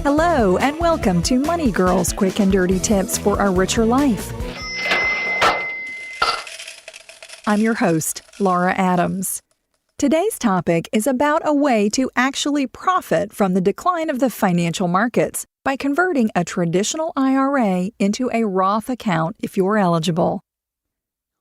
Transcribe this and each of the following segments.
Hello, and welcome to Money Girls Quick and Dirty Tips for a Richer Life. I'm your host, Laura Adams. Today's topic is about a way to actually profit from the decline of the financial markets by converting a traditional IRA into a Roth account if you're eligible.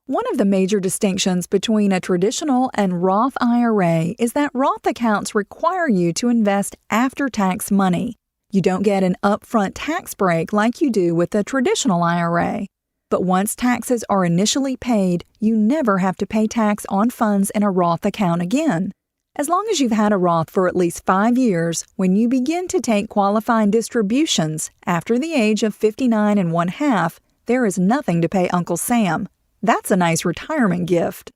One of the major distinctions between a traditional and Roth IRA is that Roth accounts require you to invest after-tax money. You don't get an upfront tax break like you do with a traditional IRA. But once taxes are initially paid, you never have to pay tax on funds in a Roth account again. As long as you've had a Roth for at least 5 years, when you begin to take qualifying distributions after the age of 59 1/2, there is nothing to pay Uncle Sam. That's a nice retirement gift.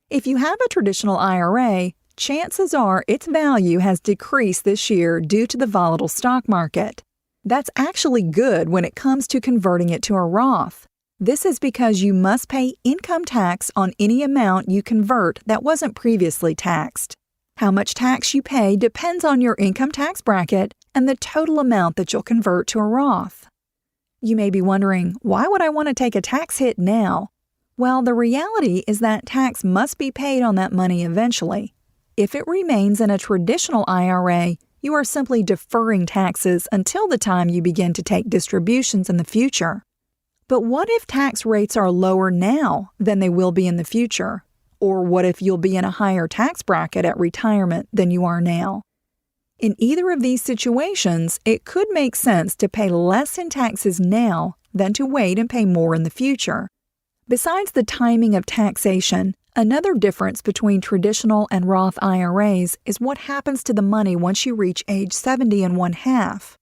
If you have a traditional IRA, chances are its value has decreased this year due to the volatile stock market. That's actually good when it comes to converting it to a Roth. This is because you must pay income tax on any amount you convert that wasn't previously taxed. How much tax you pay depends on your income tax bracket and the total amount that you'll convert to a Roth. You may be wondering, why would I want to take a tax hit now? Well, the reality is that tax must be paid on that money eventually. If it remains in a traditional IRA, you are simply deferring taxes until the time you begin to take distributions in the future. But what if tax rates are lower now than they will be in the future? Or what if you'll be in a higher tax bracket at retirement than you are now? In either of these situations, it could make sense to pay less in taxes now than to wait and pay more in the future. Besides the timing of taxation, another difference between traditional and Roth IRAs is what happens to the money once you reach age 70 1/2.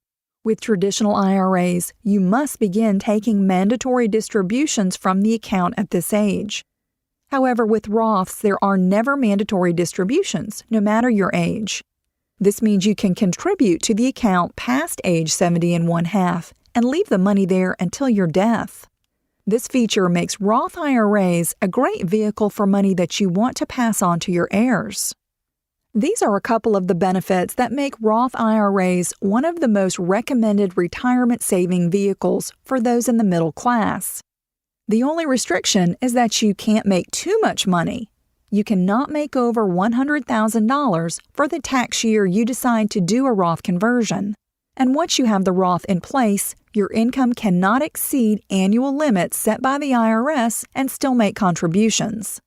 With traditional IRAs, you must begin taking mandatory distributions from the account at this age. However, with Roths, there are never mandatory distributions, no matter your age. This means you can contribute to the account past age 70 1/2 and leave the money there until your death. This feature makes Roth IRAs a great vehicle for money that you want to pass on to your heirs. These are a couple of the benefits that make Roth IRAs one of the most recommended retirement saving vehicles for those in the middle class. The only restriction is that you can't make too much money. You cannot make over $100,000 for the tax year you decide to do a Roth conversion. And once you have the Roth in place, your income cannot exceed annual limits set by the IRS and still make contributions.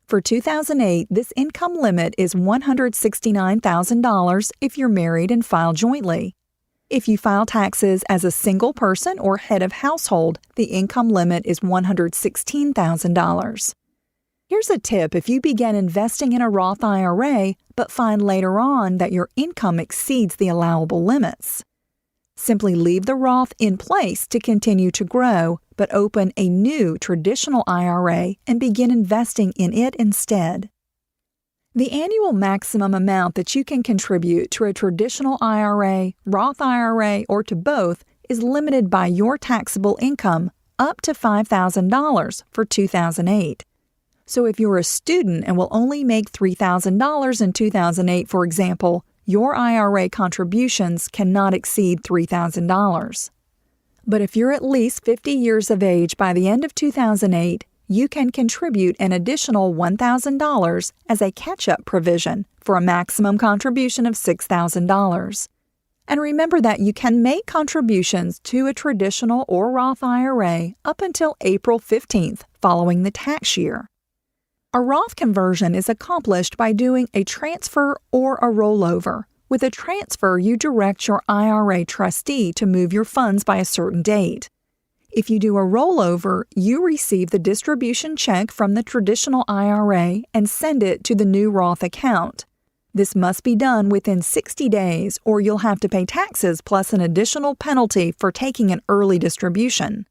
For 2008, this income limit is $169,000 if you're married and file jointly. If you file taxes as a single person or head of household, the income limit is $116,000. Here's a tip if you begin investing in a Roth IRA but find later on that your income exceeds the allowable limits. Simply leave the Roth in place to continue to grow, but open a new traditional IRA and begin investing in it instead. The annual maximum amount that you can contribute to a traditional IRA, Roth IRA, or to both is limited by your taxable income up to $5,000 for 2008. So if you're a student and will only make $3,000 in 2008, for example, your IRA contributions cannot exceed $3,000. But if you're at least 50 years of age by the end of 2008, you can contribute an additional $1,000 as a catch-up provision for a maximum contribution of $6,000. And remember that you can make contributions to a traditional or Roth IRA up until April 15th following the tax year. A Roth conversion is accomplished by doing a transfer or a rollover. With a transfer, you direct your IRA trustee to move your funds by a certain date. If you do a rollover, you receive the distribution check from the traditional IRA and send it to the new Roth account. This must be done within 60 days, or you'll have to pay taxes plus an additional penalty for taking an early distribution.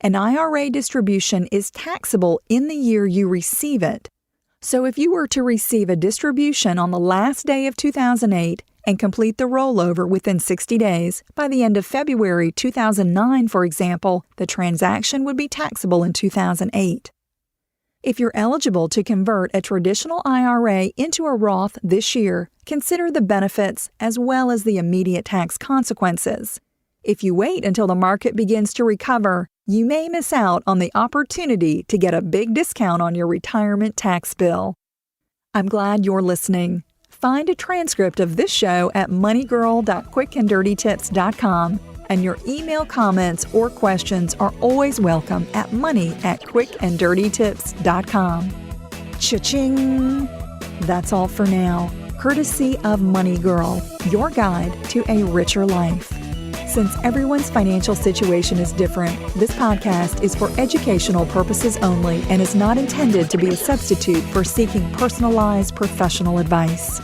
An IRA distribution is taxable in the year you receive it. So if you were to receive a distribution on the last day of 2008 and complete the rollover within 60 days, by the end of February 2009, for example, the transaction would be taxable in 2008. If you're eligible to convert a traditional IRA into a Roth this year, consider the benefits as well as the immediate tax consequences. If you wait until the market begins to recover, you may miss out on the opportunity to get a big discount on your retirement tax bill. I'm glad you're listening. Find a transcript of this show at moneygirl.quickanddirtytips.com, and your email comments or questions are always welcome at money@quickanddirtytips.com. Cha-ching! That's all for now, courtesy of Money Girl, your guide to a richer life. Since everyone's financial situation is different, this podcast is for educational purposes only and is not intended to be a substitute for seeking personalized professional advice.